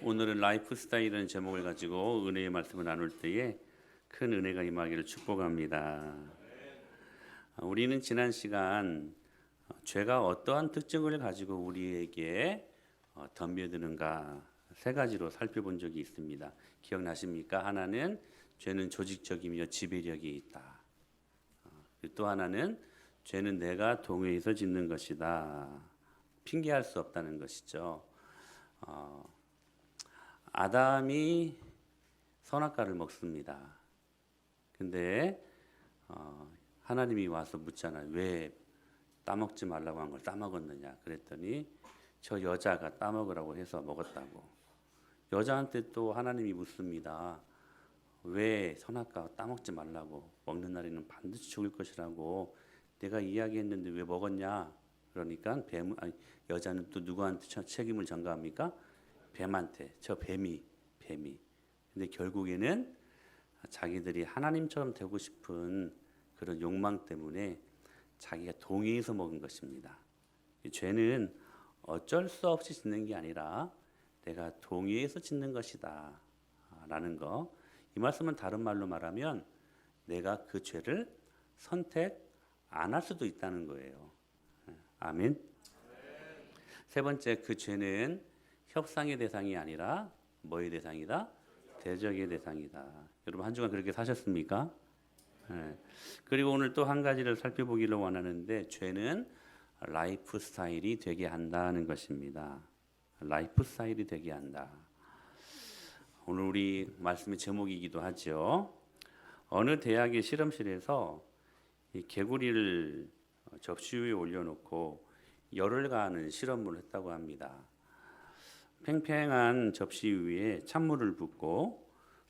오늘은 라이프 스타일이라는 제목을 가지고 은혜의 말씀을 나눌 때에 큰 은혜가 임하기를 축복합니다. 우리는 지난 시간 죄가 어떠한 특징을 가지고 우리에게 덤벼드는가 세 가지로 살펴본 적이 있습니다. 기억나십니까? 하나는 죄는 조직적이며 지배력이 있다. 또 하나는 죄는 내가 동의해서 짓는 것이다. 핑계할 수 없다는 것이죠. 아담이 선악과를 먹습니다. 근데 하나님이 와서 묻잖아요. 왜 따먹지 말라고 한 걸 따먹었느냐. 그랬더니 저 여자가 따먹으라고 해서 먹었다고. 여자한테 또 하나님이 묻습니다. 왜 선악과 따먹지 말라고, 먹는 날에는 반드시 죽을 것이라고 내가 이야기했는데 왜 먹었냐. 그러니까 여자는 또 누구한테 책임을 전가합니까? 뱀한테. 저 뱀이. 근데 결국에는 자기들이 하나님처럼 되고 싶은 그런 욕망 때문에 자기가 동의해서 먹은 것입니다. 죄는 어쩔 수 없이 짓는 게 아니라 내가 동의해서 짓는 것이다 라는 거. 이 말씀은 다른 말로 말하면 내가 그 죄를 선택 안 할 수도 있다는 거예요. 아멘. 세 번째, 그 죄는 협상의 대상이 아니라 뭐의 대상이다? 대적의 대상이다. 여러분 한 주간 그렇게 사셨습니까? 네. 그리고 오늘 또 한 가지를 살펴보기를 원하는데 죄는 라이프 스타일이 되게 한다는 것입니다. 라이프 스타일이 되게 한다. 오늘 우리 말씀의 제목이기도 하죠. 어느 대학의 실험실에서 이 개구리를 접시 위에 올려놓고 열을 가하는 실험을 했다고 합니다. 팽팽한 접시 위에 찬물을 붓고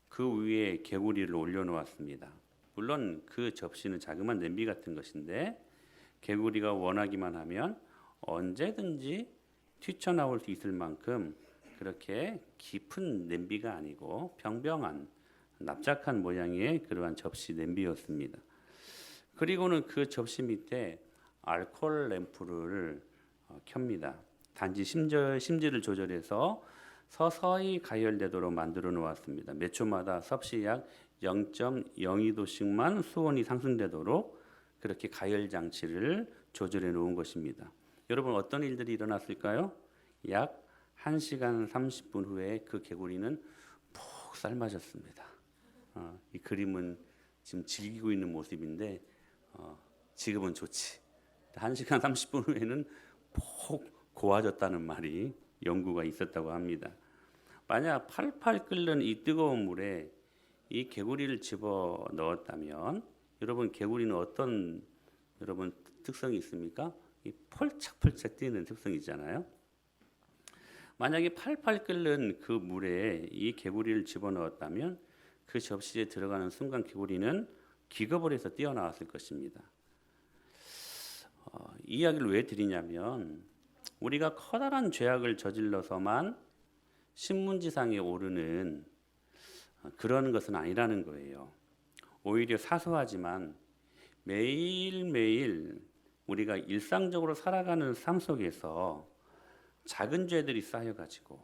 그 위에 개구리를 올려놓았습니다. 물론 그 접시는 자그마한 냄비 같은 것인데 개구리가 원하기만 하면 언제든지 튀쳐나올 수 있을 만큼 그렇게 깊은 냄비가 아니고 평평한 납작한 모양의 그러한 접시 냄비였습니다. 그리고는 그 접시 밑에 알코올 램프를 켭니다. 단지 심지를 조절해서 서서히 가열되도록 만들어 놓았습니다. 몇 초마다 섭씨 약 0.02도씩만 수온이 상승되도록 그렇게 가열 장치를 조절해 놓은 것입니다. 여러분 어떤 일들이 일어났을까요? 약 1시간 30분 후에 그 개구리는 푹 삶아졌습니다. 이 그림은 지금 즐기고 있는 모습인데 지금은 좋지. 1시간 30분 후에는 푹 고와졌다는 말이 연구가 있었다고 합니다. 만약 팔팔 끓는 이 뜨거운 물에 이 개구리를 집어 넣었다면 여러분 개구리는 어떤 여러분 특성이 있습니까? 이 펄짝펄짝 뛰는 특성이 있잖아요. 만약에 팔팔 끓는 그 물에 이 개구리를 집어 넣었다면 그 접시에 들어가는 순간 개구리는 기겁을 해서 뛰어나왔을 것입니다. 이 이야기를 왜 드리냐면 우리가 커다란 죄악을 저질러서만 신문지상에 오르는 그런 것은 아니라는 거예요. 오히려 사소하지만 매일매일 우리가 일상적으로 살아가는 삶 속에서 작은 죄들이 쌓여가지고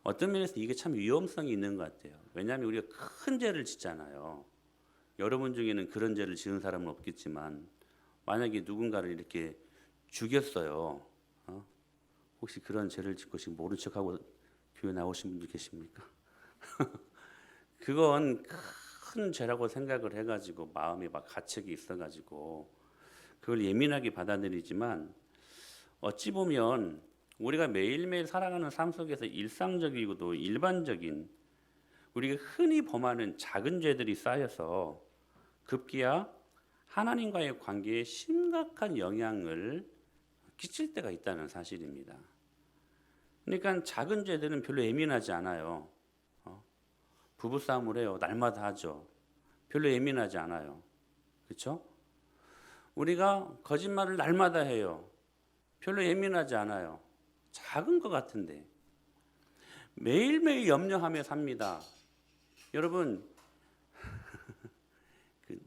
어떤 면에서 이게 참 위험성이 있는 것 같아요. 왜냐하면 우리가 큰 죄를 짓잖아요. 여러분 중에는 그런 죄를 지은 사람은 없겠지만 만약에 누군가를 이렇게 죽였어요. 혹시 그런 죄를 짓고 지금 모른 척하고 교회 나오신 분들 계십니까? 그건 큰 죄라고 생각을 해가지고 마음에 막 가책이 있어가지고 그걸 예민하게 받아들이지만 어찌 보면 우리가 매일매일 살아가는 삶 속에서 일상적이고도 일반적인 우리가 흔히 범하는 작은 죄들이 쌓여서 급기야 하나님과의 관계에 심각한 영향을 끼칠 때가 있다는 사실입니다. 그러니까 작은 죄들은 별로 예민하지 않아요. 부부싸움을 해요. 날마다 하죠. 별로 예민하지 않아요. 그렇죠? 우리가 거짓말을 날마다 해요. 별로 예민하지 않아요. 작은 것 같은데 매일매일 염려하며 삽니다. 여러분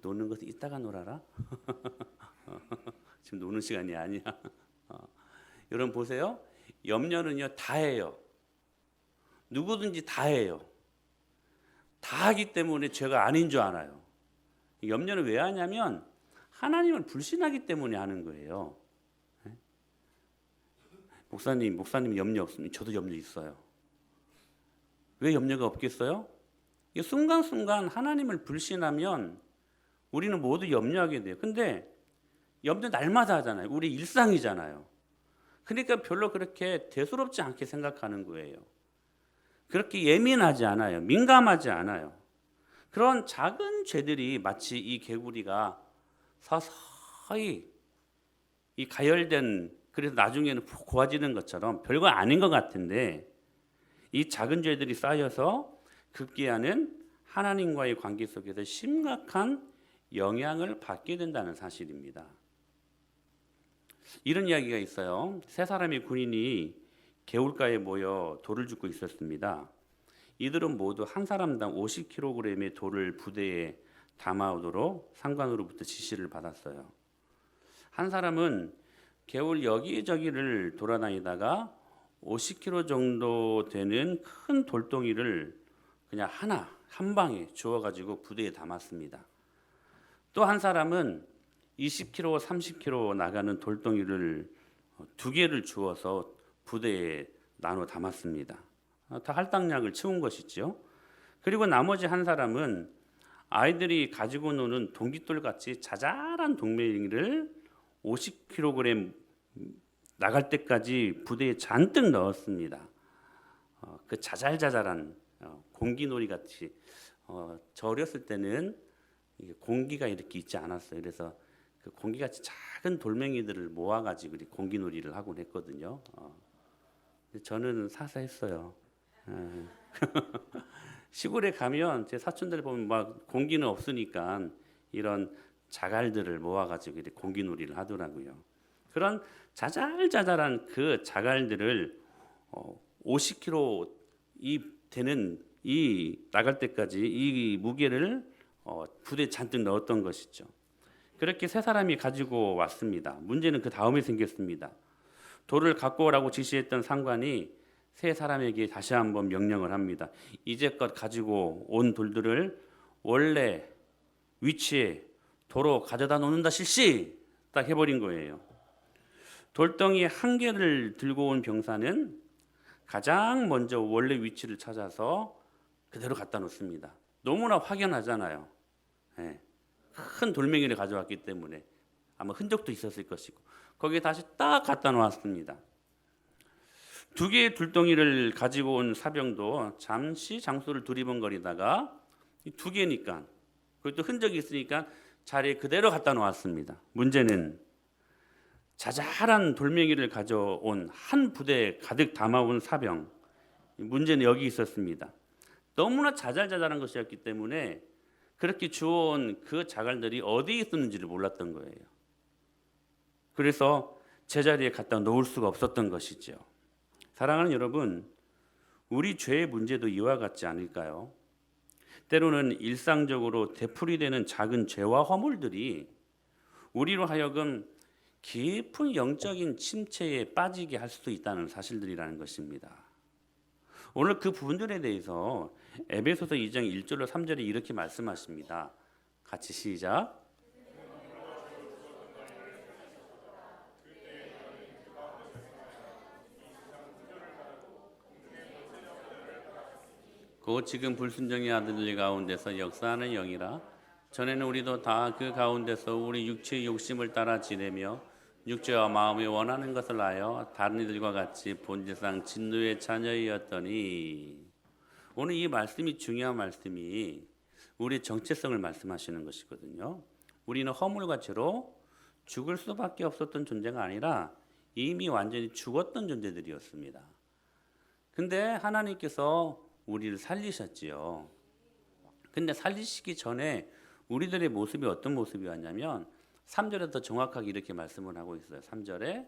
노는 것도 이따가 놀아라. 지금 노는 시간이 아니야. 여러분 보세요. 염려는요 다 해요. 누구든지 다 해요. 다 하기 때문에 죄가 아닌 줄 알아요. 염려는 왜 하냐면 하나님을 불신하기 때문에 하는 거예요. 목사님 염려 없습니다. 저도 염려 있어요. 왜 염려가 없겠어요? 이 순간순간 하나님을 불신하면 우리는 모두 염려하게 돼요. 근데 염려 날마다 하잖아요. 우리 일상이잖아요. 그러니까 별로 그렇게 대수롭지 않게 생각하는 거예요. 그렇게 예민하지 않아요. 민감하지 않아요. 그런 작은 죄들이 마치 이 개구리가 서서히 이 가열된, 그래서 나중에는 푹 고와지는 것처럼 별거 아닌 것 같은데 이 작은 죄들이 쌓여서 급기야는 하나님과의 관계 속에서 심각한 영향을 받게 된다는 사실입니다. 이런 이야기가 있어요. 세 사람의 군인이 개울가에 모여 돌을 줍고 있었습니다. 이들은 모두 한 사람당 50kg의 돌을 부대에 담아오도록 상관으로부터 지시를 받았어요. 한 사람은 개울 여기저기를 돌아다니다가 50kg 정도 되는 큰 돌덩이를 그냥 한 방에 주워가지고 부대에 담았습니다. 또 한 사람은 20kg, 30kg 나가는 돌덩이를 2개를 주워서 부대에 나눠 담았습니다. 다 할당량을 채운 것이죠. 그리고 나머지 한 사람은 아이들이 가지고 노는 동깃돌 같이 자잘한 돌멩이를 50kg 나갈 때까지 부대에 잔뜩 넣었습니다. 그 자잘자잘한 공기놀이 같이 저 어렸을 때는 공기가 이렇게 있지 않았어요. 그래서 그 공기같이 작은 돌멩이들을 모아가지고 공기놀이를 하곤 했거든요. 저는 사사했어요. 시골에 가면 제 사촌들 보면 막 공기는 없으니까 이런 자갈들을 모아가지고 이렇게 공기놀이를 하더라고요. 그런 자잘자잘한 그 자갈들을 50kg 되는 이 나갈 때까지 이 무게를 부대에 잔뜩 넣었던 것이죠. 그렇게 세 사람이 가지고 왔습니다. 문제는 그 다음에 생겼습니다. 돌을 갖고 오라고 지시했던 상관이 세 사람에게 다시 한번 명령을 합니다. 이제껏 가지고 온 돌들을 원래 위치에 도로 가져다 놓는다 실시! 딱 해버린 거예요. 돌덩이 한 개를 들고 온 병사는 가장 먼저 원래 위치를 찾아서 그대로 갖다 놓습니다. 너무나 확연하잖아요. 큰 돌멩이를 가져왔기 때문에 아마 흔적도 있었을 것이고 거기에 다시 딱 갖다 놓았습니다. 2개의 돌덩이를 가지고 온 사병도 잠시 장소를 두리번거리다가 2개니까 그것도 흔적이 있으니까 자리에 그대로 갖다 놓았습니다. 문제는 자잘한 돌멩이를 가져온 한 부대에 가득 담아온 사병, 문제는 여기 있었습니다. 너무나 자잘자잘한 것이었기 때문에 그렇게 주워온 그 자갈들이 어디에 있었는지를 몰랐던 거예요. 그래서 제자리에 갖다 놓을 수가 없었던 것이죠. 사랑하는 여러분, 우리 죄의 문제도 이와 같지 않을까요? 때로는 일상적으로 되풀이되는 작은 죄와 허물들이 우리로 하여금 깊은 영적인 침체에 빠지게 할 수도 있다는 사실들이라는 것입니다. 오늘 그 부분들에 대해서 에베소서 2장 1절로 3절에 이렇게 말씀하십니다. 같이 시작. 곧 지금 불순종의 아들들 가운데서 역사하는 영이라. 전에는 우리도 다 그 가운데서 우리 육체의 욕심을 따라 지내며 육체와 마음이 원하는 것을 하여 다른 이들과 같이 본질상 진노의 자녀이었더니. 오늘 이 말씀이 중요한 말씀이 우리의 정체성을 말씀하시는 것이거든요. 우리는 허물과 죄로 죽을 수밖에 없었던 존재가 아니라 이미 완전히 죽었던 존재들이었습니다. 근데 하나님께서 우리를 살리셨지요. 근데 살리시기 전에 우리들의 모습이 어떤 모습이었냐면 3절에 더 정확하게 이렇게 말씀을 하고 있어요. 3절에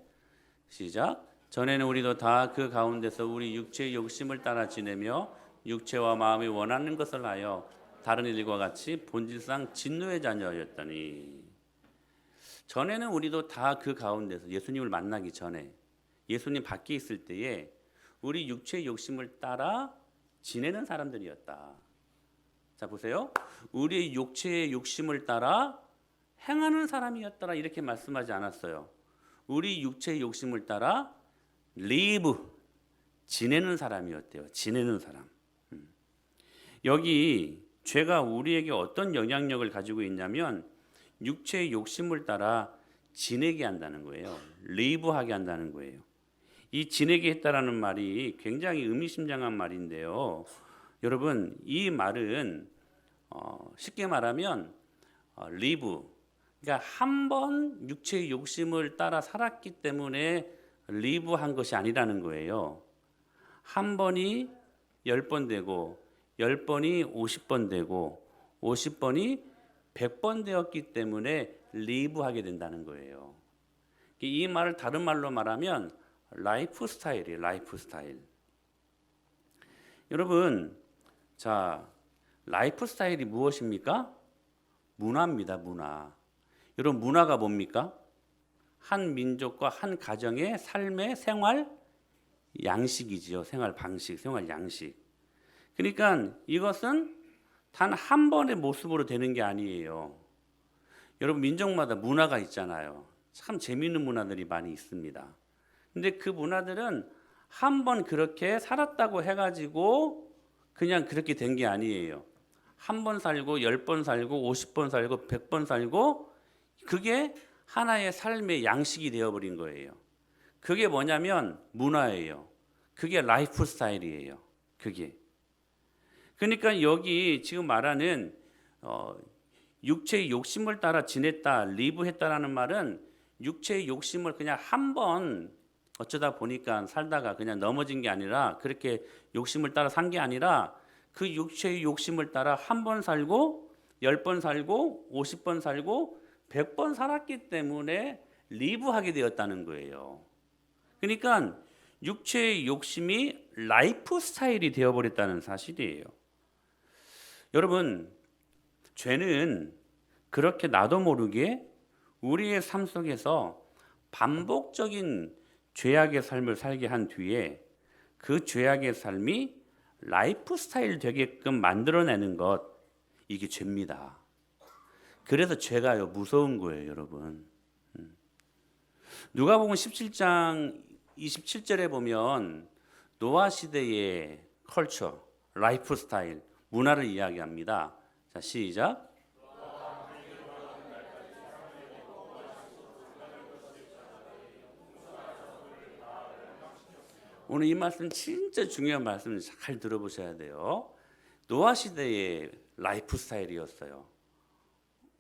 시작. 전에는 우리도 다 그 가운데서 우리 육체의 욕심을 따라 지내며 육체와 마음이 원하는 것을 하여 다른 이들과 같이 본질상 진노의 자녀였더니. 전에는 우리도 다 그 가운데서 예수님을 만나기 전에 예수님 밖에 있을 때에 우리 육체의 욕심을 따라 지내는 사람들이었다. 자 보세요. 우리의 육체의 욕심을 따라 행하는 사람이었더라 이렇게 말씀하지 않았어요. 우리 육체의 욕심을 따라 live 지내는 사람이었대요. 지내는 사람. 여기 죄가 우리에게 어떤 영향력을 가지고 있냐면 육체의 욕심을 따라 지내게 한다는 거예요. live하게 한다는 거예요. 이 지내게 했다라는 말이 굉장히 의미심장한 말인데요. 여러분 이 말은 쉽게 말하면 live 그러니까 한 번 육체의 욕심을 따라 살았기 때문에 live한 것이 아니라는 거예요. 한 번이 10번 되고 10번이 50번 되고 50번이 100번 되었기 때문에 live하게 된다는 거예요. 이 말을 다른 말로 말하면 라이프 스타일이에요. 라이프 스타일. 여러분, 자, 라이프 스타일이 무엇입니까? 문화입니다. 문화. 여러분 문화가 뭡니까? 한 민족과 한 가정의 삶의 생활 양식이지요. 생활 방식, 생활 양식. 그러니까 이것은 단 한 번의 모습으로 되는 게 아니에요. 여러분 민족마다 문화가 있잖아요. 참 재미있는 문화들이 많이 있습니다. 근데 그 문화들은 한 번 그렇게 살았다고 해가지고 그냥 그렇게 된 게 아니에요. 한 번 살고 10번 살고 50번 살고 100번 살고 그게 하나의 삶의 양식이 되어버린 거예요. 그게 뭐냐면 문화예요. 그게 라이프 스타일이에요. 그게. 그러니까 여기 지금 말하는 육체의 욕심을 따라 지냈다, 리브했다라는 말은 육체의 욕심을 그냥 한 번 어쩌다 보니까 살다가 그냥 넘어진 게 아니라 그렇게 욕심을 따라 산 게 아니라 그 육체의 욕심을 따라 한 번 살고 10번 살고 50번 살고 100번 살았기 때문에 리브하게 되었다는 거예요. 그러니까 육체의 욕심이 라이프 스타일이 되어버렸다는 사실이에요. 여러분 죄는 그렇게 나도 모르게 우리의 삶 속에서 반복적인 죄악의 삶을 살게 한 뒤에 그 죄악의 삶이 라이프 스타일 되게끔 만들어내는 것 이게 죄입니다. 그래서 죄가요 무서운 거예요, 여러분. 누가복음 17장 27절에 보면 노아 시대의 컬처, 라이프 스타일, 문화를 이야기합니다. 자, 시작. 오늘 이 말씀 진짜 중요한 말씀을 잘 들어보셔야 돼요. 노아 시대의 라이프 스타일이었어요.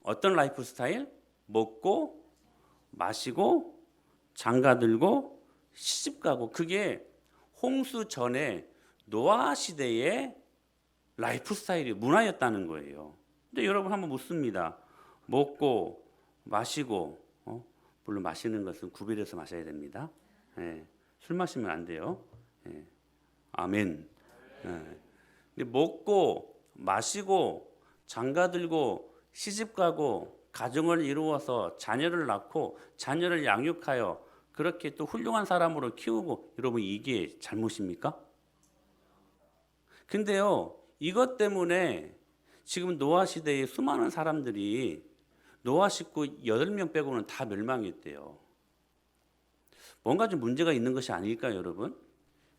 어떤 라이프 스타일? 먹고 마시고 장가들고 시집가고 그게 홍수 전에 노아 시대의 라이프 스타일이 문화였다는 거예요. 근데 여러분 한번 묻습니다. 먹고 마시고 물론 마시는 것은 구별해서 마셔야 됩니다. 예, 술 마시면 안 돼요. 예, 아멘. 예. 근데 먹고 마시고 장가들고 시집가고 가정을 이루어서 자녀를 낳고 자녀를 양육하여 그렇게 또 훌륭한 사람으로 키우고 여러분 이게 잘못입니까? 근데요 이것 때문에 지금 노아 시대의 수많은 사람들이 노아 식구 8명 빼고는 다 멸망했대요. 뭔가 좀 문제가 있는 것이 아닐까요, 여러분?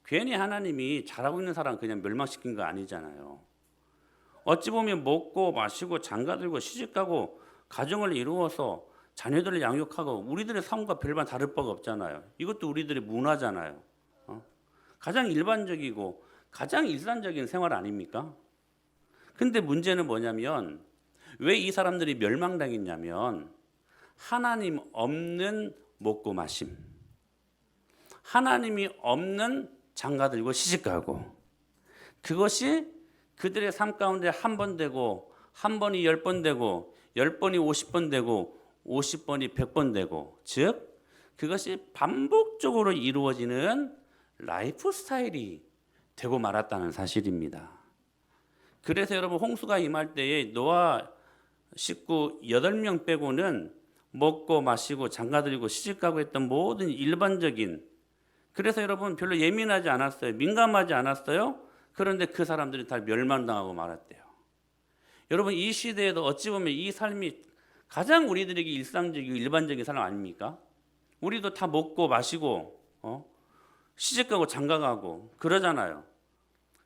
괜히 하나님이 잘하고 있는 사람 그냥 멸망시킨 거 아니잖아요. 어찌 보면 먹고 마시고 장가들고 시집가고 가정을 이루어서 자녀들을 양육하고 우리들의 삶과 별반 다를 바가 없잖아요. 이것도 우리들의 문화잖아요. 가장 일반적이고 가장 일상적인 생활 아닙니까? 근데 문제는 뭐냐면 왜 이 사람들이 멸망당했냐면 하나님 없는 먹고 마심, 하나님이 없는 장가들고 시집가고 그것이 그들의 삶 가운데 한 번 되고 한 번이 10번 되고 10번이 50번 되고 50번이 100번 되고 즉 그것이 반복적으로 이루어지는 라이프 스타일이 되고 말았다는 사실입니다. 그래서 여러분 홍수가 임할 때에 노아 식구 8명 빼고는 먹고 마시고 장가들고 시집가고 했던 모든 일반적인 그래서 여러분 별로 예민하지 않았어요. 민감하지 않았어요. 그런데 그 사람들이 다 멸망당하고 말았대요. 여러분, 이 시대에도 어찌 보면 이 삶이 가장 우리들에게 일상적이고 일반적인 삶 아닙니까? 우리도 다 먹고 마시고 시집가고 장가가고 그러잖아요.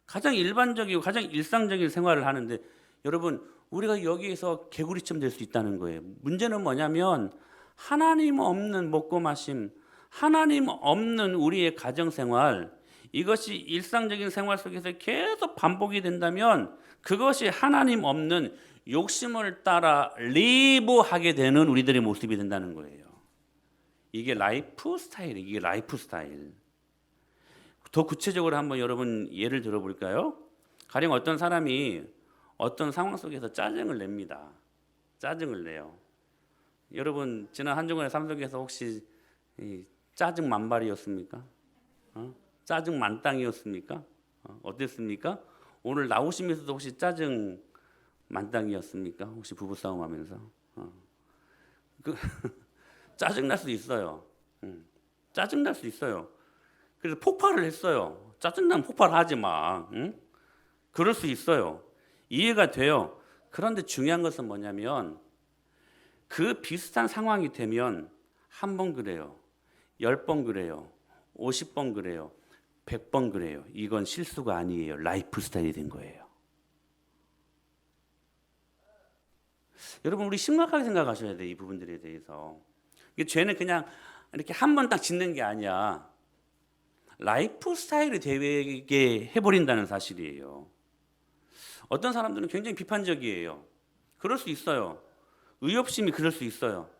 가장 일반적이고 가장 일상적인 생활을 하는데, 여러분, 우리가 여기에서 개구리처럼 될 수 있다는 거예요. 문제는 뭐냐면 하나님 없는 먹고 마심, 하나님 없는 우리의 가정생활, 이것이 일상적인 생활 속에서 계속 반복이 된다면 그것이 하나님 없는 욕심을 따라 리브하게 되는 우리들의 모습이 된다는 거예요. 이게 라이프 스타일이에요. 이게 라이프 스타일. 더 구체적으로 한번 여러분 예를 들어볼까요? 가령 어떤 사람이 어떤 상황 속에서 짜증을 냅니다. 짜증을 내요. 여러분, 지난 한 주간의 삶 속에서 혹시 짜증 만발이었습니까? 짜증 만땅이었습니까? 어땠습니까? 오늘 나오시면서도 혹시 짜증 만땅이었습니까? 혹시 부부싸움 하면서? 짜증 날 수 있어요. 짜증 날 수 있어요. 그래서 폭발을 했어요. 짜증나면 폭발하지 마. 응? 그럴 수 있어요. 이해가 돼요. 그런데 중요한 것은 뭐냐면 그 비슷한 상황이 되면 한 번 그래요. 10번 그래요. 50번 그래요. 100번 그래요. 이건 실수가 아니에요. 라이프 스타일이 된 거예요. 여러분, 우리 심각하게 생각하셔야 돼요. 이 부분들에 대해서. 이게 죄는 그냥 이렇게 한 번 딱 짓는 게 아니야. 라이프 스타일이 되게 해버린다는 사실이에요. 어떤 사람들은 굉장히 비판적이에요. 그럴 수 있어요. 의협심이 그럴 수 있어요.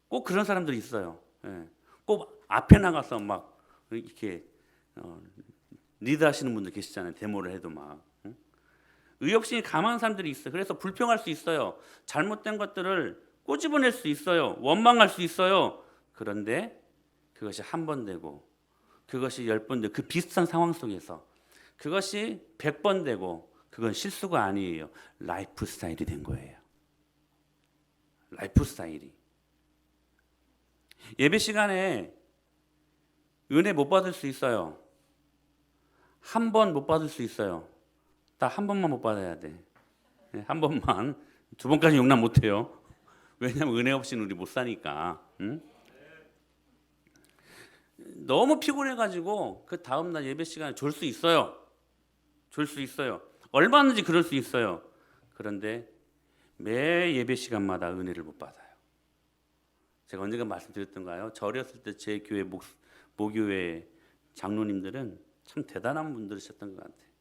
꼭 그런 사람들이 있어요. 예. 꼭 앞에 나가서 막 이렇게 리드하시는 분들 계시잖아요. 데모를 해도 막. 의협심이 강한 사람들이 있어요. 그래서 불평할 수 있어요. 잘못된 것들을 꼬집어낼 수 있어요. 원망할 수 있어요. 그런데 그것이 한 번 되고 그것이 10번 되고 그 비슷한 상황 속에서 그것이 100번 되고 그건 실수가 아니에요. 라이프 스타일이 된 거예요. 라이프 스타일이. 예배 시간에 은혜 못 받을 수 있어요. 한 번 못 받을 수 있어요. 딱 한 번만 못 받아야 돼. 한 번만. 두 번까지 용납 못 해요. 왜냐하면 은혜 없이는 우리 못 사니까. 응? 너무 피곤해가지고 그 다음날 예배 시간에 졸 수 있어요. 졸 수 있어요. 얼마든지 그럴 수 있어요. 그런데 매 예배 시간마다 은혜를 못 받아요. 제가 언젠가 말씀드렸던가요? 저 어렸을 때 제 교회 모교회 장로님들은 참 대단한 분들이셨던 것 같아요.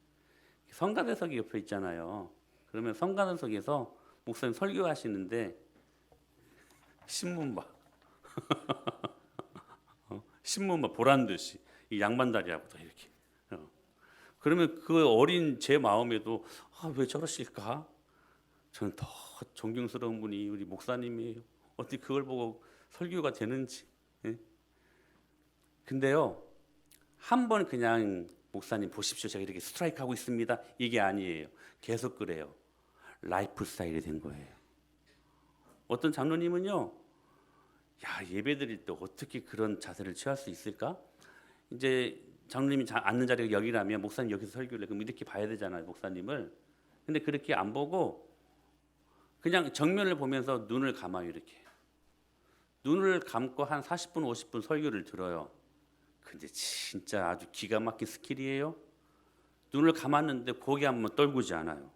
성가대석이 옆에 있잖아요. 그러면 성가대석에서 목사님 설교하시는데 신문 봐. 신문 봐 보란 듯이 이 양반다리하고 다 이렇게. 그러면 그 어린 제 마음에도 왜 저러실까? 저는 더 존경스러운 분이 우리 목사님이에요. 어떻게 그걸 보고 설교가 되는지. 예? 근데요, 한 번 그냥 목사님 보십시오. 제가 이렇게 스트라이크 하고 있습니다. 이게 아니에요. 계속 그래요. 라이프 스타일이 된 거예요. 어떤 장로님은요, 야, 예배 드릴 때 어떻게 그런 자세를 취할 수 있을까? 이제 장로님이 앉는 자리가 여기라면 목사님 여기서 설교를 해. 그럼 이렇게 봐야 되잖아요, 목사님을. 근데 그렇게 안 보고 그냥 정면을 보면서 눈을 감아요, 이렇게. 눈을 감고 한 40분, 50분 설교를 들어요. 근데 진짜 아주 기가 막힌 스킬이에요. 눈을 감았는데 고개 한번 떨구지 않아요.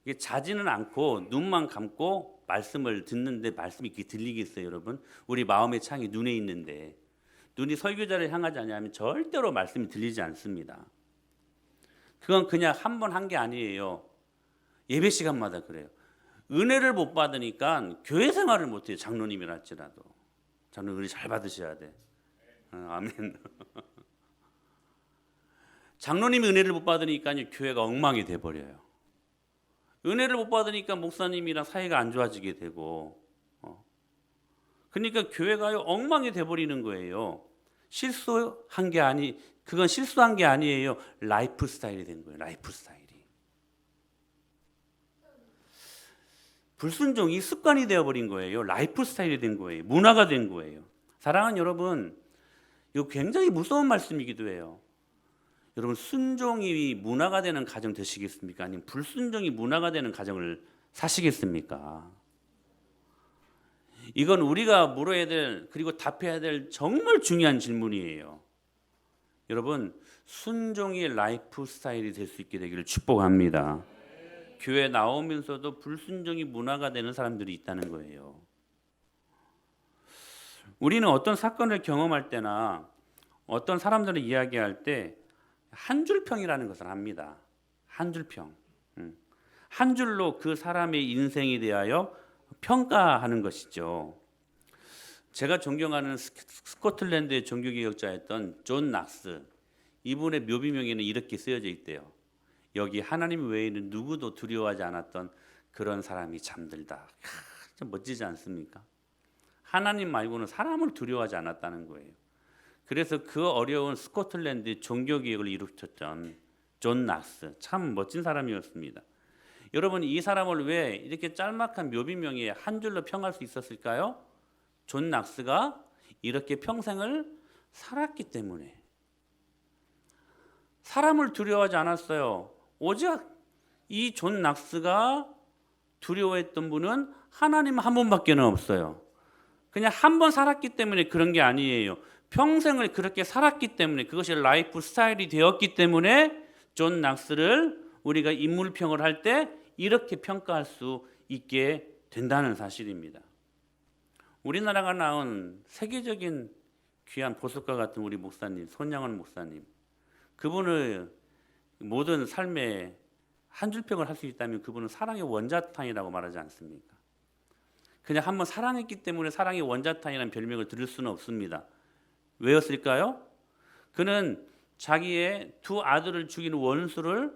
이게 자지는 않고 눈만 감고 말씀을 듣는데 말씀이 이렇게 들리겠어요, 여러분? 우리 마음의 창이 눈에 있는데 눈이 설교자를 향하지 않으면 절대로 말씀이 들리지 않습니다. 그건 그냥 한 번 한 게 아니에요. 예배 시간마다 그래요. 은혜를 못 받으니까 교회 생활을 못 해요. 장로님이라 할지라도. 장로님 은혜 잘 받으셔야 돼. 아멘. 장로님이 은혜를 못 받으니까 교회가 엉망이 돼버려요. 은혜를 못 받으니까 목사님이랑 사이가 안 좋아지게 되고, 그러니까 교회가 엉망이 돼버리는 거예요. 실수한 게 그건 실수한 게 아니에요. 라이프 스타일이 된 거예요. 라이프 스타일이. 불순종이 습관이 되어버린 거예요. 라이프 스타일이 된 거예요. 문화가 된 거예요. 사랑하는 여러분, 이거 굉장히 무서운 말씀이기도 해요. 여러분 순종이 문화가 되는 가정 되시겠습니까? 아니면 불순종이 문화가 되는 가정을 사시겠습니까? 이건 우리가 물어야 될 그리고 답해야 될 정말 중요한 질문이에요. 여러분 순종이 라이프 스타일이 될 수 있게 되기를 축복합니다. 교회 나오면서도 불순종이 문화가 되는 사람들이 있다는 거예요. 우리는 어떤 사건을 경험할 때나 어떤 사람들을 이야기할 때 한 줄평이라는 것을 합니다. 한 줄평. 한 줄로 그 사람의 인생에 대하여 평가하는 것이죠. 제가 존경하는 스코틀랜드의 종교개혁자였던 존 낙스, 이분의 묘비명에는 이렇게 쓰여져 있대요. 여기 하나님 외에는 누구도 두려워하지 않았던 그런 사람이 잠들다. 참 멋지지 않습니까? 하나님 말고는 사람을 두려워하지 않았다는 거예요. 그래서 그 어려운 스코틀랜드 종교개혁을 일으켰던 존 낙스, 참 멋진 사람이었습니다. 여러분 이 사람을 왜 이렇게 짤막한 묘비명에 한 줄로 평할 수 있었을까요? 존 낙스가 이렇게 평생을 살았기 때문에. 사람을 두려워하지 않았어요. 오직 이 존 낙스가 두려워했던 분은 하나님 한 분밖에 없어요. 그냥 한 번 살았기 때문에 그런 게 아니에요. 평생을 그렇게 살았기 때문에, 그것이 라이프 스타일이 되었기 때문에 존 낙스를 우리가 인물평을 할 때 이렇게 평가할 수 있게 된다는 사실입니다. 우리나라가 낳은 세계적인 귀한 보석과 같은 우리 목사님, 손양원 목사님, 그분의 모든 삶에 한 줄평을 할 수 있다면 그분은 사랑의 원자탄이라고 말하지 않습니까? 그냥 한번 사랑했기 때문에 사랑의 원자탄이라는 별명을 들을 수는 없습니다. 왜였을까요? 그는 자기의 두 아들을 죽인 원수를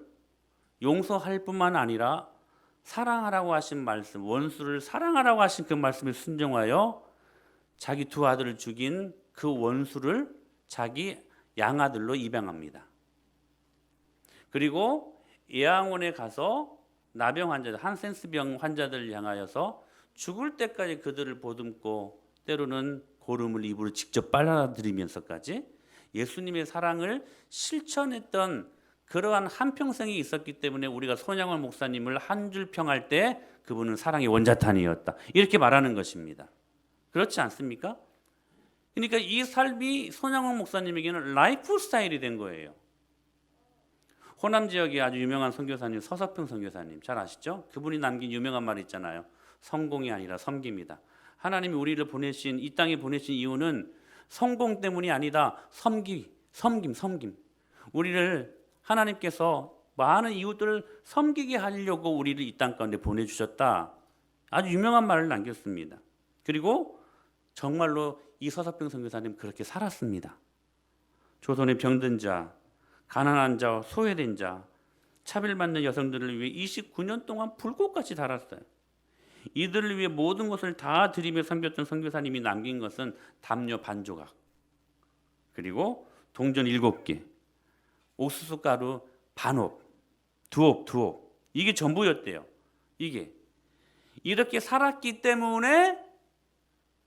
용서할 뿐만 아니라 사랑하라고 하신 말씀, 원수를 사랑하라고 하신 그 말씀에 순종하여 자기 두 아들을 죽인 그 원수를 자기 양아들로 입양합니다. 그리고 예양원에 가서 나병 환자들, 한센스병 환자들을 향하여서 죽을 때까지 그들을 보듬고 때로는 고름을 입으로 직접 빨아들이면서까지 예수님의 사랑을 실천했던 그러한 한평생이 있었기 때문에 우리가 손양원 목사님을 한 줄 평할 때 그분은 사랑의 원자탄이었다, 이렇게 말하는 것입니다. 그렇지 않습니까? 그러니까 이 삶이 손양원 목사님에게는 라이프 스타일이 된 거예요. 호남 지역에 아주 유명한 선교사님 서석평 선교사님 잘 아시죠? 그분이 남긴 유명한 말이 있잖아요. 성공이 아니라 섬김이다. 하나님이 우리를 보내신, 이 땅에 보내신 이유는 성공 때문이 아니다. 섬김. 우리를 하나님께서 많은 이웃들을 섬기게 하려고 우리를 이 땅 가운데 보내주셨다. 아주 유명한 말을 남겼습니다. 그리고 정말로 이 서석병 선교사님 그렇게 살았습니다. 조선의 병든 자, 가난한 자, 소외된 자, 차별받는 여성들을 위해 29년 동안 불꽃같이 달았어요. 이들을 위해 모든 것을 다 드리며 섬겼던 선교사님이 남긴 것은 담요 반 조각, 그리고 동전 7개, 옥수수 가루 반옥, 두옥, 이게 전부였대요. 이게 이렇게 살았기 때문에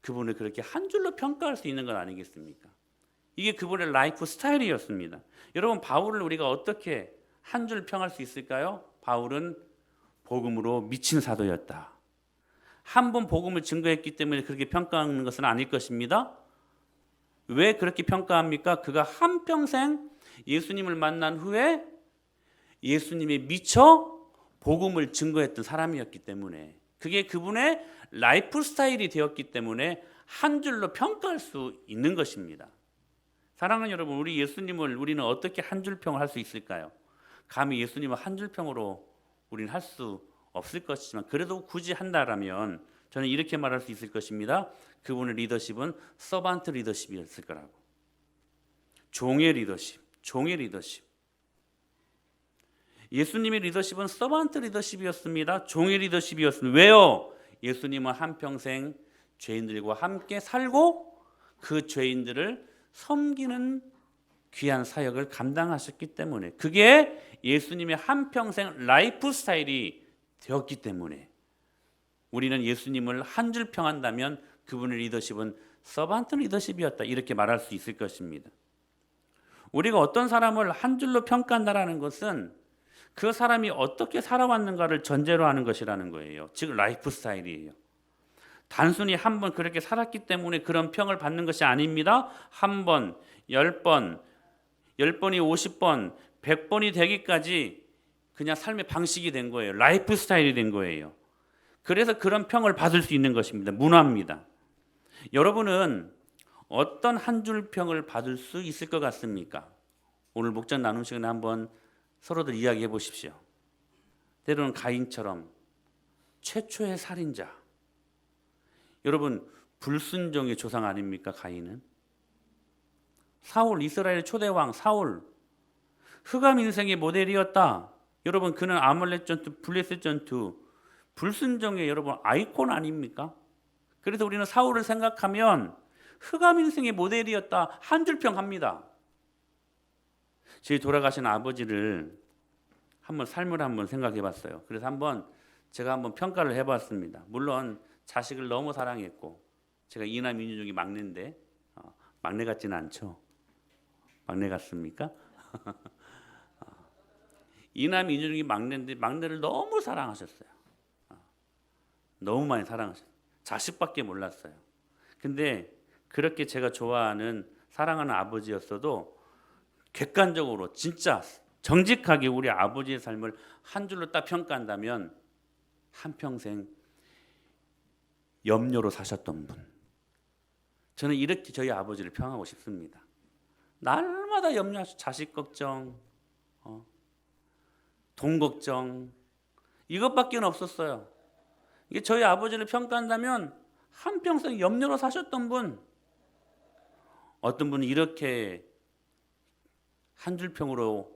그분을 그렇게 한 줄로 평가할 수 있는 건 아니겠습니까? 이게 그분의 라이프 스타일이었습니다. 여러분 바울을 우리가 어떻게 한 줄 평할 수 있을까요? 바울은 복음으로 미친 사도였다. 한 번 복음을 증거했기 때문에 그렇게 평가하는 것은 아닐 것입니다. 왜 그렇게 평가합니까? 그가 한평생 예수님을 만난 후에 예수님에 미쳐 복음을 증거했던 사람이었기 때문에, 그게 그분의 라이프 스타일이 되었기 때문에 한 줄로 평가할 수 있는 것입니다. 사랑하는 여러분, 우리 예수님을 우리는 어떻게 한 줄 평을 할 수 있을까요? 감히 예수님을 한 줄 평으로 우리는 할 수 없을 것이지만, 그래도 굳이 한다라면 저는 이렇게 말할 수 있을 것입니다. 그분의 리더십은 서반트 리더십이었을 거라고. 종의 리더십. 예수님의 리더십은 서반트 리더십이었습니다. 종의 리더십이었습니다. 왜요? 예수님은 한평생 죄인들과 함께 살고 그 죄인들을 섬기는 귀한 사역을 감당하셨기 때문에, 그게 예수님의 한평생 라이프 스타일이 되었기 때문에 우리는 예수님을 한 줄 평한다면 그분의 리더십은 서반트 리더십이었다, 이렇게 말할 수 있을 것입니다. 우리가 어떤 사람을 한 줄로 평가한다라는 것은 그 사람이 어떻게 살아왔는가를 전제로 하는 것이라는 거예요. 즉 라이프 스타일이에요. 단순히 한 번 그렇게 살았기 때문에 그런 평을 받는 것이 아닙니다. 한 번, 10번, 10번이 50번, 100번이 되기까지 그냥 삶의 방식이 된 거예요. 라이프 스타일이 된 거예요. 그래서 그런 평을 받을 수 있는 것입니다. 문화입니다. 여러분은 어떤 한 줄 평을 받을 수 있을 것 같습니까? 오늘 목장 나눔 시간에 한번 서로들 이야기해 보십시오. 때로는 가인처럼 최초의 살인자. 여러분 불순종의 조상 아닙니까? 가인은. 사울, 이스라엘의 초대왕 사울, 흑암 인생의 모델이었다. 여러분 그는 아말렉 전투, 블레셋 전투, 불순종의 여러분 아이콘 아닙니까? 그래서 우리는 사울을 생각하면 흑암 인생의 모델이었다. 한 줄 평합니다. 저희 돌아가신 아버지를 한번 삶을 한번 생각해 봤어요. 그래서 제가 한번 평가를 해 봤습니다. 물론 자식을 너무 사랑했고 제가 이남 이녀 중에 막내인데 막내 같지는 않죠. 막내 같습니까? 이남 이녀 중에 막내인데 막내를 너무 사랑하셨어요. 너무 많이 사랑하셨어요. 자식밖에 몰랐어요. 근데 그렇게 제가 좋아하는 사랑하는 아버지였어도 객관적으로 진짜 정직하게 우리 아버지의 삶을 한 줄로 딱 평가한다면 한평생 염려로 사셨던 분. 저는 이렇게 저희 아버지를 평하고 싶습니다. 날마다 염려하시고 자식 걱정, 돈 걱정 이것밖에 없었어요. 이게 저희 아버지를 평가한다면 한평생 염려로 사셨던 분. 어떤 분은 이렇게 한 줄 평으로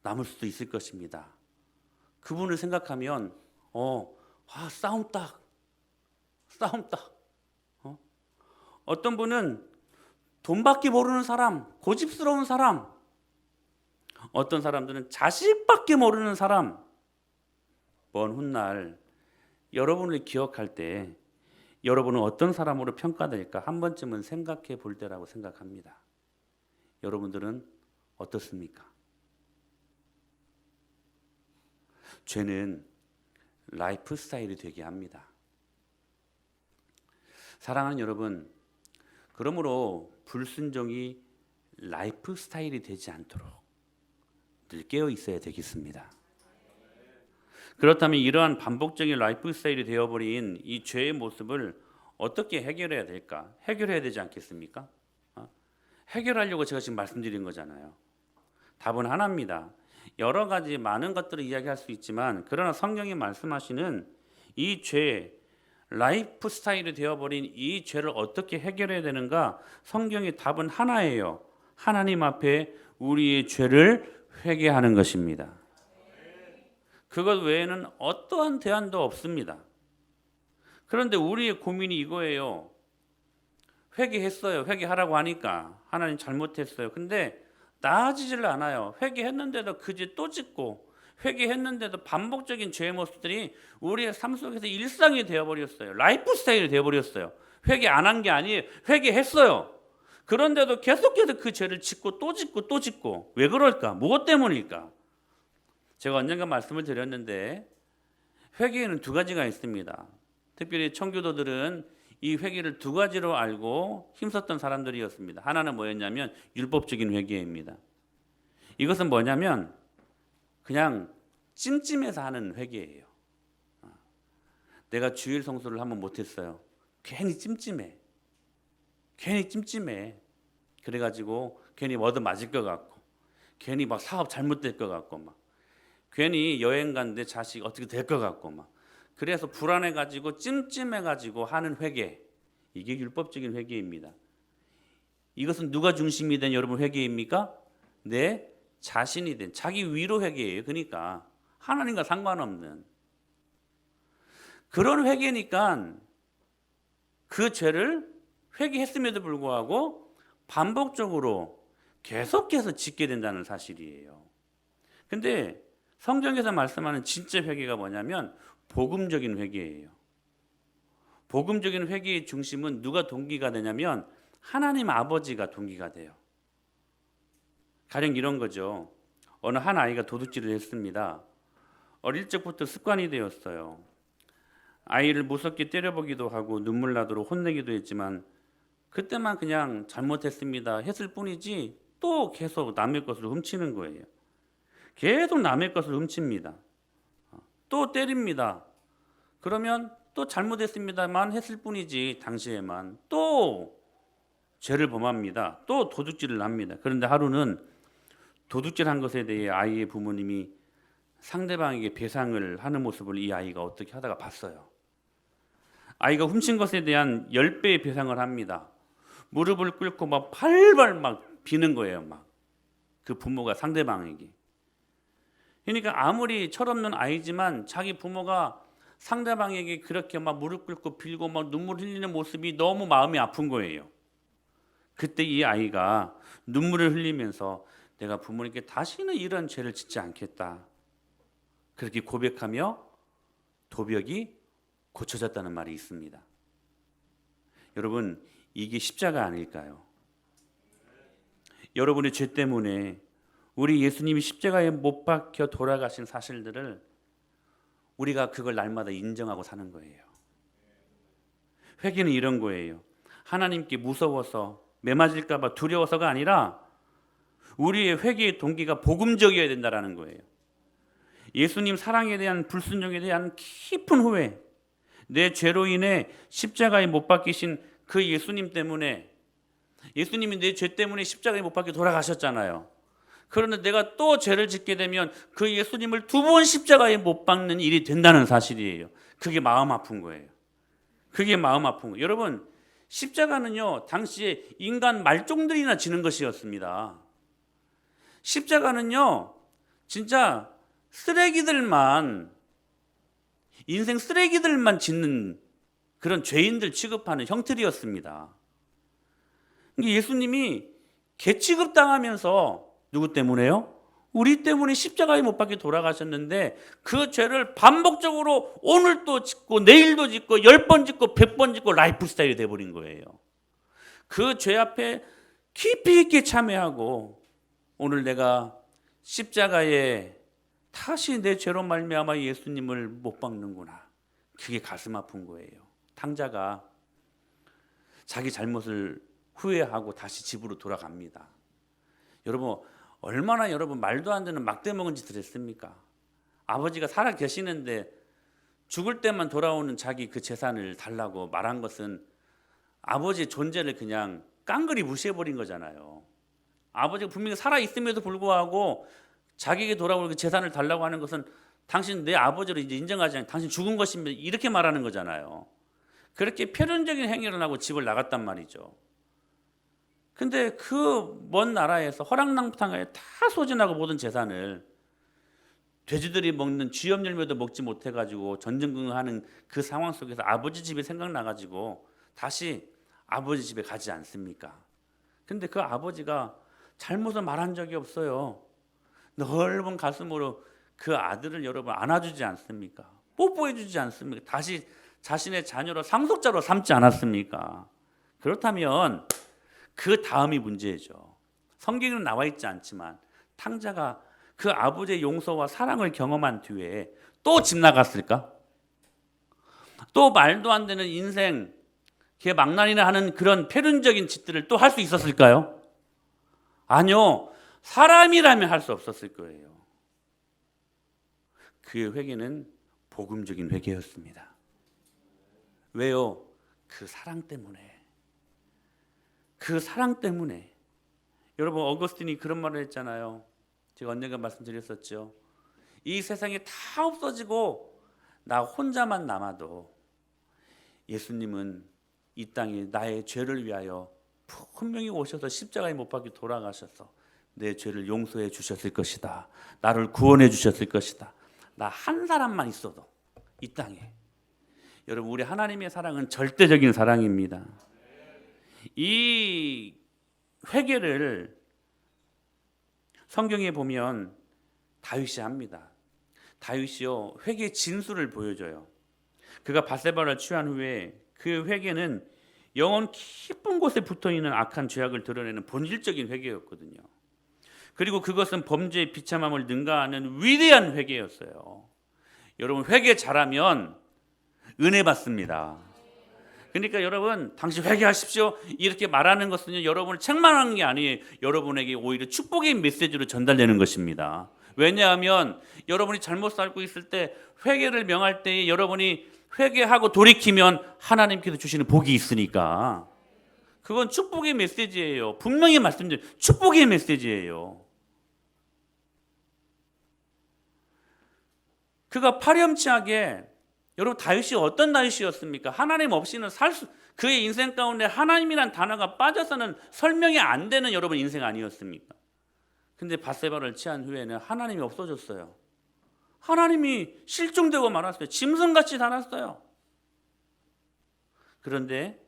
남을 수도 있을 것입니다. 그분을 생각하면 싸움 딱. 어떤 분은 돈밖에 모르는 사람, 고집스러운 사람. 어떤 사람들은 자식밖에 모르는 사람. 먼 훗날 여러분을 기억할 때 여러분은 어떤 사람으로 평가될까 한 번쯤은 생각해 볼 때라고 생각합니다. 여러분들은 어떻습니까? 죄는 라이프 스타일이 되게 합니다. 사랑하는 여러분, 그러므로 불순종이 라이프 스타일이 되지 않도록 늘 깨어 있어야 되겠습니다. 그렇다면 이러한 반복적인 라이프 스타일이 되어버린 이 죄의 모습을 어떻게 해결해야 될까? 해결해야 되지 않겠습니까? 해결하려고 제가 지금 말씀드린 거잖아요. 답은 하나입니다. 여러 가지 많은 것들을 이야기할 수 있지만 그러나 성경이 말씀하시는 이 죄, 라이프 스타일이 되어버린 이 죄를 어떻게 해결해야 되는가? 성경의 답은 하나예요. 하나님 앞에 우리의 죄를 회개하는 것입니다. 그것 외에는 어떠한 대안도 없습니다. 그런데 우리의 고민이 이거예요. 회개했어요. 회개하라고 하니까 하나님 잘못했어요. 근데 나아지질 않아요. 회개했는데도 그 죄 또 짓고 회개했는데도 반복적인 죄의 모습들이 우리의 삶 속에서 일상이 되어버렸어요. 라이프 스타일이 되어버렸어요. 회개 안 한 게 아니에요. 회개했어요. 그런데도 계속해서 그 죄를 짓고 또 짓고 또 짓고 왜 그럴까? 무엇 때문일까? 제가 언젠가 말씀을 드렸는데 회개에는 두 가지가 있습니다. 특별히 청교도들은 이 회개를 두 가지로 알고 힘썼던 사람들이었습니다. 하나는 뭐였냐면 율법적인 회개입니다. 이것은 뭐냐면 그냥 찜찜해서 하는 회개예요. 내가 주일 성수를 한번 못했어요. 괜히 찜찜해. 그래가지고 괜히 얻어 맞을 것 같고 괜히 막 사업 잘못될 것 같고 막 괜히 여행 갔는데 자식 어떻게 될 것 같고 막 그래서 불안해가지고 찜찜해가지고 하는 회개. 이게 율법적인 회개입니다. 이것은 누가 중심이 된 여러분 회개입니까? 내 자신이 된 자기 위로 회개예요. 그러니까 하나님과 상관없는 그런 회개니까 그 죄를 회개했음에도 불구하고 반복적으로 계속해서 짓게 된다는 사실이에요. 근데 성경에서 말씀하는 진짜 회개가 뭐냐면 복음적인 회개예요. 복음적인 회개의 중심은 누가 동기가 되냐면 하나님 아버지가 동기가 돼요. 가령 이런 거죠. 어느 한 아이가 도둑질을 했습니다. 어릴 적부터 습관이 되었어요. 아이를 무섭게 때려보기도 하고 눈물 나도록 혼내기도 했지만 그때만 그냥 잘못했습니다 했을 뿐이지 또 계속 남의 것을 훔치는 거예요. 계속 남의 것을 훔칩니다. 또 때립니다. 그러면 또 잘못했습니다만 했을 뿐이지 당시에만 또 죄를 범합니다. 또 도둑질을 합니다. 그런데 하루는 도둑질한 것에 대해 아이의 부모님이 상대방에게 배상을 하는 모습을 이 아이가 어떻게 하다가 봤어요. 아이가 훔친 것에 대한 10배의 배상을 합니다. 무릎을 꿇고 막 발발 막 비는 거예요. 막 그 부모가 상대방에게. 그러니까 아무리 철없는 아이지만 자기 부모가 상대방에게 그렇게 막 무릎 꿇고 빌고 막 눈물 흘리는 모습이 너무 마음이 아픈 거예요. 그때 이 아이가 눈물을 흘리면서 내가 부모님께 다시는 이런 죄를 짓지 않겠다. 그렇게 고백하며 도벽이 고쳐졌다는 말이 있습니다. 여러분, 이게 십자가 아닐까요? 여러분의 죄 때문에 우리 예수님이 십자가에 못 박혀 돌아가신 사실들을 우리가 그걸 날마다 인정하고 사는 거예요. 회개는 이런 거예요. 하나님께 무서워서 매맞을까 봐 두려워서가 아니라 우리의 회개의 동기가 복음적이어야 된다는 거예요. 예수님 사랑에 대한 불순종에 대한 깊은 후회, 내 죄로 인해 십자가에 못 박히신 그 예수님 때문에, 예수님이 내 죄 때문에 십자가에 못 박혀 돌아가셨잖아요. 그런데 내가 또 죄를 짓게 되면 그 예수님을 2번 십자가에 못 박는 일이 된다는 사실이에요. 그게 마음 아픈 거예요. 그게 마음 아픈 거예요. 여러분, 십자가는요 당시에 인간 말종들이나 지는 것이었습니다. 십자가는요 진짜 쓰레기들만, 인생 쓰레기들만 짓는 그런 죄인들 취급하는 형틀이었습니다. 예수님이 개 취급당하면서 누구 때문에요? 우리 때문에 십자가에 못 박혀 돌아가셨는데 그 죄를 반복적으로 오늘도 짓고 내일도 짓고 10번 짓고 100번 짓고 라이프 스타일이 돼버린 거예요. 그 죄 앞에 깊이 있게 참회하고 오늘 내가 십자가에 다시 내 죄로 말미암아 예수님을 못 박는구나. 그게 가슴 아픈 거예요. 탕자가 자기 잘못을 후회하고 다시 집으로 돌아갑니다. 여러분 얼마나 여러분 말도 안 되는 막대먹은 짓을 했습니까? 아버지가 살아 계시는데 죽을 때만 돌아오는 자기 그 재산을 달라고 말한 것은 아버지의 존재를 그냥 깡그리 무시해버린 거잖아요. 아버지가 분명히 살아있음에도 불구하고 자기에게 돌아올 그 재산을 달라고 하는 것은 당신 내 아버지로 이제 인정하지 않고 당신 죽은 것입니다. 이렇게 말하는 거잖아요. 그렇게 표현적인 행위를 하고 집을 나갔단 말이죠. 근데 그 먼 나라에서 허랑방탕하게 다 소진하고 모든 재산을 돼지들이 먹는 쥐염 열매도 먹지 못해가지고 전전긍긍하는 그 상황 속에서 아버지 집이 생각나가지고 다시 아버지 집에 가지 않습니까? 근데 그 아버지가 잘못을 말한 적이 없어요. 넓은 가슴으로 그 아들을 여러분 안아주지 않습니까? 뽀뽀해주지 않습니까? 다시 자신의 자녀로 상속자로 삼지 않았습니까? 그렇다면 그 다음이 문제죠. 성경에는 나와 있지 않지만 탕자가 그 아버지의 용서와 사랑을 경험한 뒤에 또 집 나갔을까? 또 말도 안 되는 인생 걔 망나니나 하는 그런 표현적인 짓들을 또 할 수 있었을까요? 아니요. 사람이라면 할 수 없었을 거예요. 그의 회개는 복음적인 회개였습니다. 왜요? 그 사랑 때문에. 그 사랑 때문에. 여러분 어거스틴이 그런 말을 했잖아요. 제가 언젠가 말씀드렸었죠. 이 세상이 다 없어지고 나 혼자만 남아도 예수님은 이 땅에 나의 죄를 위하여 분명히 오셔서 십자가에 못 박혀 돌아가셔서 내 죄를 용서해 주셨을 것이다. 나를 구원해 주셨을 것이다. 나 한 사람만 있어도 이 땅에. 여러분 우리 하나님의 사랑은 절대적인 사랑입니다. 이 회개를 성경에 보면 다윗이 합니다. 다윗이요 회개 진수를 보여줘요. 그가 밧세바를 취한 후에 그 회개는 영혼 깊은 곳에 붙어있는 악한 죄악을 드러내는 본질적인 회개였거든요. 그리고 그것은 범죄의 비참함을 능가하는 위대한 회개였어요. 여러분, 회개 잘하면 은혜 받습니다. 그러니까 여러분, 당신 회개하십시오 이렇게 말하는 것은요, 여러분을 책망하는 게 아니에요. 여러분에게 오히려 축복의 메시지로 전달되는 것입니다. 왜냐하면 여러분이 잘못 살고 있을 때 회개를 명할 때에 여러분이 회개하고 돌이키면 하나님께서 주시는 복이 있으니까 그건 축복의 메시지예요. 분명히 말씀드려요. 축복의 메시지예요. 그가 파렴치하게, 여러분, 다윗이 어떤 다윗이었습니까? 하나님 없이는 그의 인생 가운데 하나님이란 단어가 빠져서는 설명이 안 되는 여러분 인생 아니었습니까? 근데 밧세바를 취한 후에는 하나님이 없어졌어요. 하나님이 실종되고 말았어요. 짐승같이 달았어요. 그런데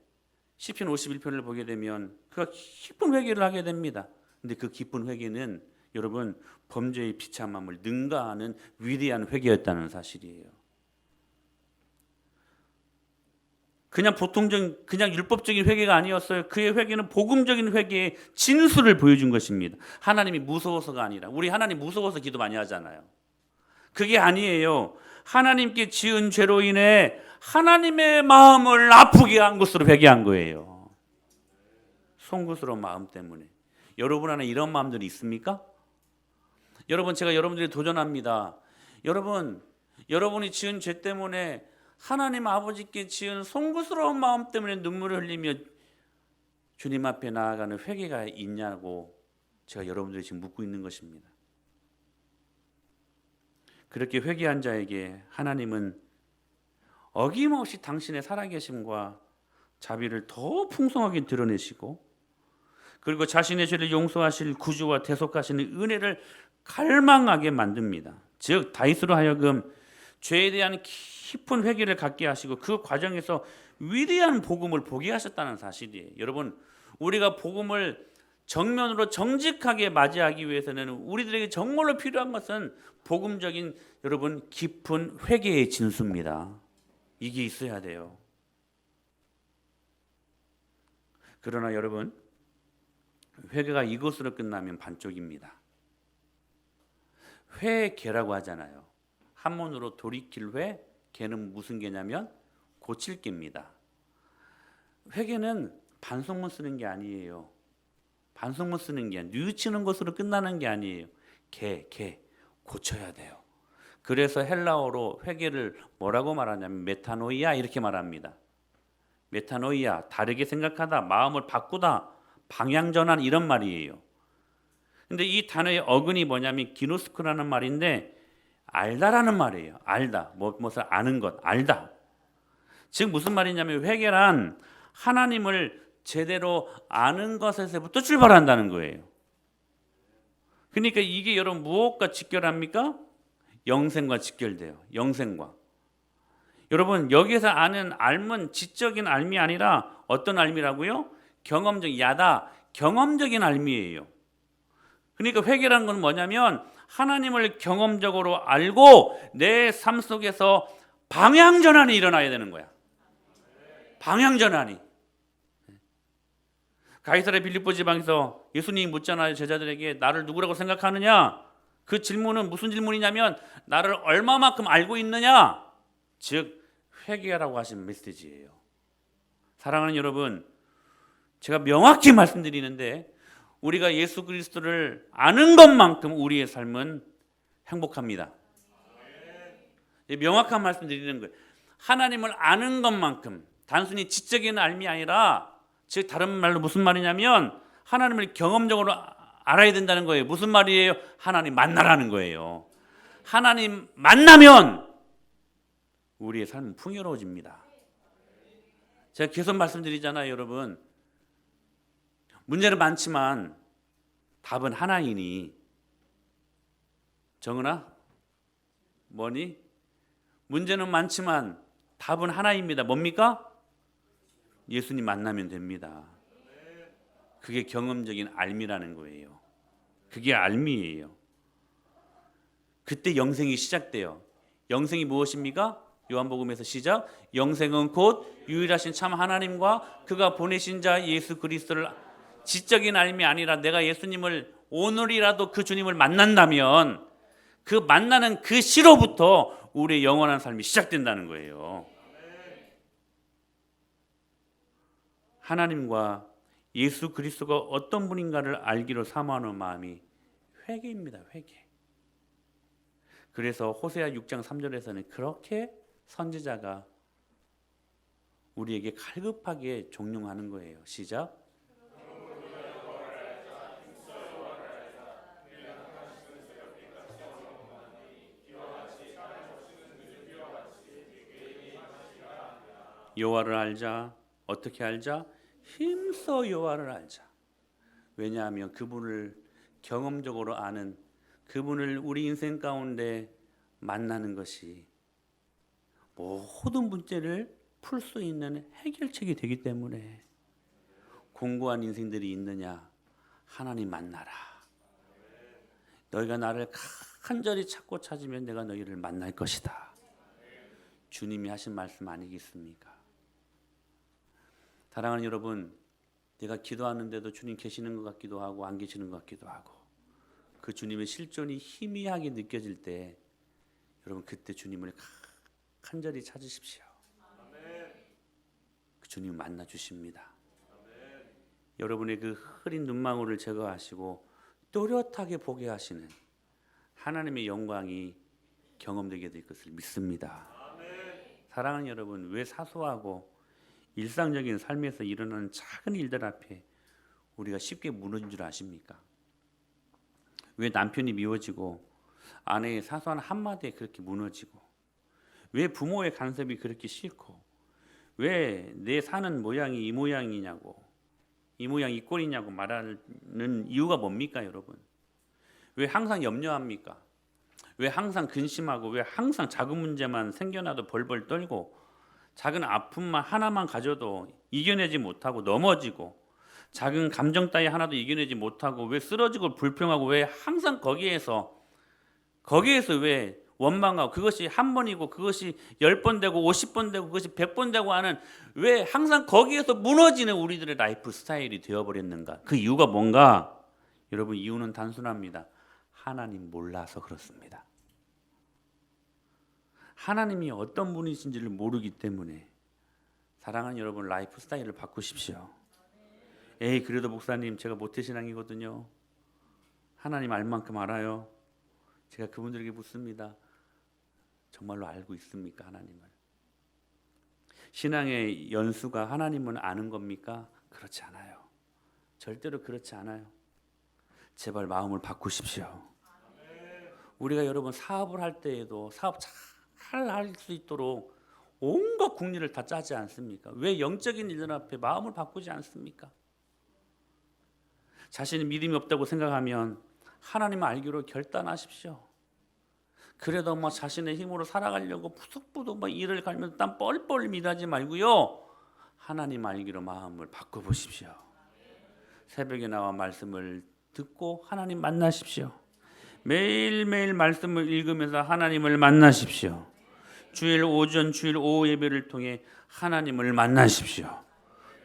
시편 51편을 보게 되면 그가 깊은 회개를 하게 됩니다. 근데 그 깊은 회개는 여러분 범죄의 비참함을 능가하는 위대한 회개였다는 사실이에요. 그냥 보통적인, 그냥 율법적인 회개가 아니었어요. 그의 회개는 복음적인 회개의 진수를 보여준 것입니다. 하나님이 무서워서가 아니라, 우리 하나님 무서워서 기도 많이 하잖아요. 그게 아니에요. 하나님께 지은 죄로 인해 하나님의 마음을 아프게 한 것으로 회개한 거예요. 송구스러운 마음 때문에. 여러분 안에 이런 마음들이 있습니까? 여러분, 제가 여러분들이 도전합니다. 여러분이 지은 죄 때문에 하나님 아버지께 지은 송구스러운 마음 때문에 눈물을 흘리며 주님 앞에 나아가는 회개가 있냐고 제가 여러분들이 지금 묻고 있는 것입니다. 그렇게 회개한 자에게 하나님은 어김없이 당신의 살아계심과 자비를 더 풍성하게 드러내시고, 그리고 자신의 죄를 용서하실 구주와 대속하시는 은혜를 갈망하게 만듭니다. 즉 다윗으로 하여금 죄에 대한 깊은 회개를 갖게 하시고 그 과정에서 위대한 복음을 보게 하셨다는 사실이에요. 여러분, 우리가 복음을 정면으로 정직하게 맞이하기 위해서는 우리들에게 정말로 필요한 것은 복음적인, 여러분, 깊은 회개의 진수입니다. 이게 있어야 돼요. 그러나 여러분, 회개가 이것으로 끝나면 반쪽입니다. 회개라고 하잖아요. 한문으로 돌이킬 회, 개는 무슨 개냐면 고칠 개입니다. 회개는 반성문 쓰는 게 아니에요. 반성문 쓰는 게 아니에요. 뉘우치는 것으로 끝나는 게 아니에요. 개 고쳐야 돼요. 그래서 헬라어로 회개를 뭐라고 말하냐면 메타노이아 이렇게 말합니다. 메타노이아, 다르게 생각하다, 마음을 바꾸다, 방향전환 이런 말이에요. 근데 이 단어의 어근이 뭐냐면 기노스코라는 말인데 알다라는 말이에요. 알다, 무엇을 아는 것, 알다. 즉 무슨 말이냐면 회개란 하나님을 제대로 아는 것에서부터 출발한다는 거예요. 그러니까 이게 여러분 무엇과 직결합니까? 영생과 직결돼요. 영생과. 여러분 여기에서 아는 알은 지적인 알미 아니라 어떤 알미라고요? 경험적인 알미예요. 그러니까 회개라는 건 뭐냐면 하나님을 경험적으로 알고 내 삶 속에서 방향전환이 일어나야 되는 거야. 방향전환이. 가이사랴 빌립보 지방에서 예수님이 묻잖아요. 제자들에게 나를 누구라고 생각하느냐? 그 질문은 무슨 질문이냐면 나를 얼마만큼 알고 있느냐? 즉 회개하라고 하신 메시지예요. 사랑하는 여러분, 제가 명확히 말씀드리는데 우리가 예수 그리스도를 아는 것만큼 우리의 삶은 행복합니다. 명확한 말씀 드리는 거예요. 하나님을 아는 것만큼, 단순히 지적인 알미 아니라, 즉 다른 말로 무슨 말이냐면 하나님을 경험적으로 알아야 된다는 거예요. 무슨 말이에요? 하나님 만나라는 거예요. 하나님 만나면 우리의 삶은 풍요로워집니다. 제가 계속 말씀드리잖아요, 여러분. 문제는 많지만 답은 하나이니. 정은아, 뭐니? 문제는 많지만 답은 하나입니다. 뭡니까? 예수님 만나면 됩니다. 그게 경험적인 알미라는 거예요. 그게 알미예요. 그때 영생이 시작돼요. 영생이 무엇입니까? 요한복음에서 시작. 영생은 곧 유일하신 참 하나님과 그가 보내신 자 예수 그리스도를, 지적인 알미 아니라 내가 예수님을 오늘이라도 그 주님을 만난다면 그 만나는 그 시로부터 우리의 영원한 삶이 시작된다는 거예요. 하나님과 예수 그리스도가 어떤 분인가를 알기로 사모하는 마음이 회개입니다. 회개. 그래서 호세아 6장 3절에서는 그렇게 선지자가 우리에게 갈급하게 종용하는 거예요. 시작. 여호와를 알자. 어떻게 알자? 힘써 여호와를 알자. 왜냐하면 그분을 경험적으로 아는, 그분을 우리 인생 가운데 만나는 것이 모든 문제를 풀 수 있는 해결책이 되기 때문에 공고한 인생들이 있느냐? 하나님 만나라. 너희가 나를 간절히 찾고 찾으면 내가 너희를 만날 것이다. 주님이 하신 말씀 아니겠습니까? 사랑하는 여러분, 내가 기도하는데도 주님 계시는 것 같기도 하고 안 계시는 것 같기도 하고 그 주님의 실존이 희미하게 느껴질 때 여러분 그때 주님을 간절히 찾으십시오. 그 주님 만나 주십니다. 여러분의 그 흐린 눈망울을 제거하시고 또렷하게 보게 하시는 하나님의 영광이 경험되게 될 것을 믿습니다. 사랑하는 여러분, 왜 사소하고 일상적인 삶에서 일어나는 작은 일들 앞에 우리가 쉽게 무너진 줄 아십니까? 왜 남편이 미워지고 아내의 사소한 한마디에 그렇게 무너지고 왜 부모의 간섭이 그렇게 싫고 왜 내 사는 모양이 이 모양이냐고 이 모양 이 꼴이냐고 말하는 이유가 뭡니까 여러분? 왜 항상 염려합니까? 왜 항상 근심하고 왜 항상 작은 문제만 생겨나도 벌벌 떨고 작은 아픔만 하나만 가져도 이겨내지 못하고 넘어지고 작은 감정 따위 하나도 이겨내지 못하고 왜 쓰러지고 불평하고 왜 항상 거기에서 왜 원망하고 그것이 한 번이고 그것이 10번 되고 50번 되고 그것이 100번 되고 하는 왜 항상 거기에서 무너지는 우리들의 라이프 스타일이 되어버렸는가? 그 이유가 뭔가? 여러분 이유는 단순합니다. 하나님 몰라서 그렇습니다. 하나님이 어떤 분이신지를 모르기 때문에 사랑하는 여러분 라이프 스타일을 바꾸십시오. 에이 그래도 목사님 제가 모태신앙이거든요. 하나님 알 만큼 알아요. 제가 그분들에게 묻습니다. 정말로 알고 있습니까 하나님을? 신앙의 연수가 하나님은 아는 겁니까? 그렇지 않아요. 절대로 그렇지 않아요. 제발 마음을 바꾸십시오. 우리가 여러분 사업을 할 때에도 사업 잘 할 수 있도록 온갖 궁리를 다 짜지 않습니까? 왜 영적인 일들 앞에 마음을 바꾸지 않습니까? 자신이 믿음이 없다고 생각하면 하나님을 알기로 결단하십시오. 그래도 뭐 자신의 힘으로 살아가려고 푸석푸석 막 일을 갈면서 땀 뻘뻘 미라지 말고요. 하나님 알기로 마음을 바꿔보십시오. 새벽에 나와 말씀을 듣고 하나님 만나십시오. 매일매일 말씀을 읽으면서 하나님을 만나십시오. 주일 오전, 주일 오후 예배를 통해 하나님을 만나십시오.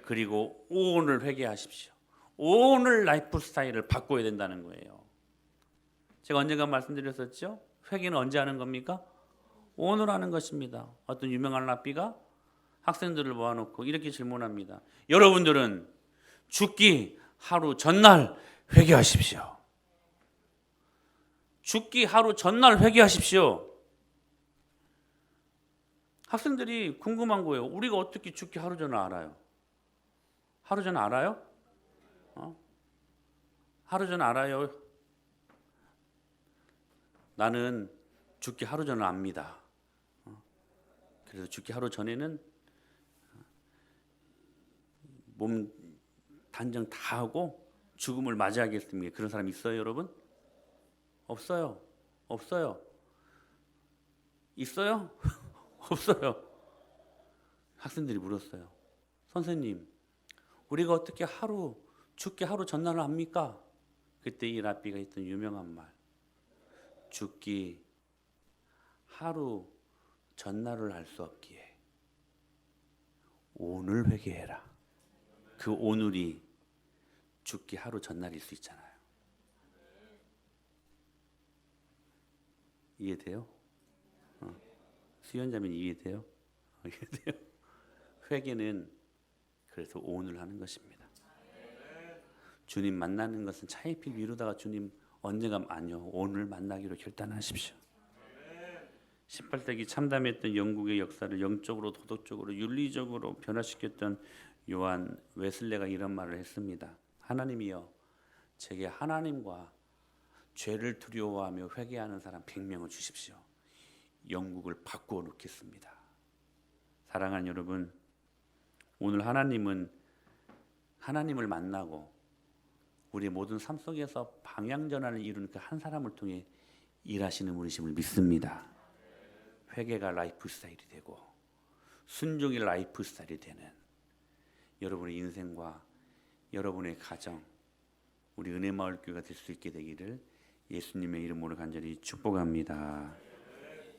그리고 오늘 회개하십시오. 오늘 라이프 스타일을 바꿔야 된다는 거예요. 제가 언젠가 말씀드렸었죠? 회개는 언제 하는 겁니까? 오늘 하는 것입니다. 어떤 유명한 랍비가 학생들을 모아놓고 이렇게 질문합니다. 여러분들은 죽기 하루 전날 회개하십시오. 죽기 하루 전날 회개하십시오. 학생들이 궁금한 거예요. 우리가 어떻게 죽기 하루 전에 알아요? 하루 전에 알아요? 하루 전에 알아요? 나는 죽기 하루 전에 압니다. 그래서 죽기 하루 전에는 몸 단정 다 하고 죽음을 맞이하겠습니다. 그런 사람 있어요, 여러분? 없어요. 없어요. 있어요? 없어요. 학생들이 물었어요. 선생님, 우리가 어떻게 죽기 하루 전날을 압니까? 그때 이 랍비가 했던 유명한 말. 죽기 하루 전날을 알 수 없기에 오늘 회개해라. 그 오늘이 죽기 하루 전날일 수 있잖아요. 이해돼요? 수연자면 이해돼요? 이해돼요? 회개는 그래서 오늘 하는 것입니다. 주님 만나는 것은 차일피일 미루다가 주님 언젠가 아니요 오늘 만나기로 결단하십시오. 18세기 참담했던 영국의 역사를 영적으로 도덕적으로 윤리적으로 변화시켰던 요한 웨슬레가 이런 말을 했습니다. 하나님이여 제게 하나님과 죄를 두려워하며 회개하는 사람 100명을 주십시오. 영국을 바꾸어 놓겠습니다. 사랑하는 여러분, 오늘 하나님은 하나님을 만나고 우리의 모든 삶 속에서 방향 전환을 이루는 그 한 사람을 통해 일하시는 분이심을 믿습니다. 회개가 라이프 스타일이 되고 순종이 라이프 스타일이 되는 여러분의 인생과 여러분의 가정, 우리 은혜마을 교회가 될 수 있게 되기를 예수님의 이름으로 간절히 축복합니다.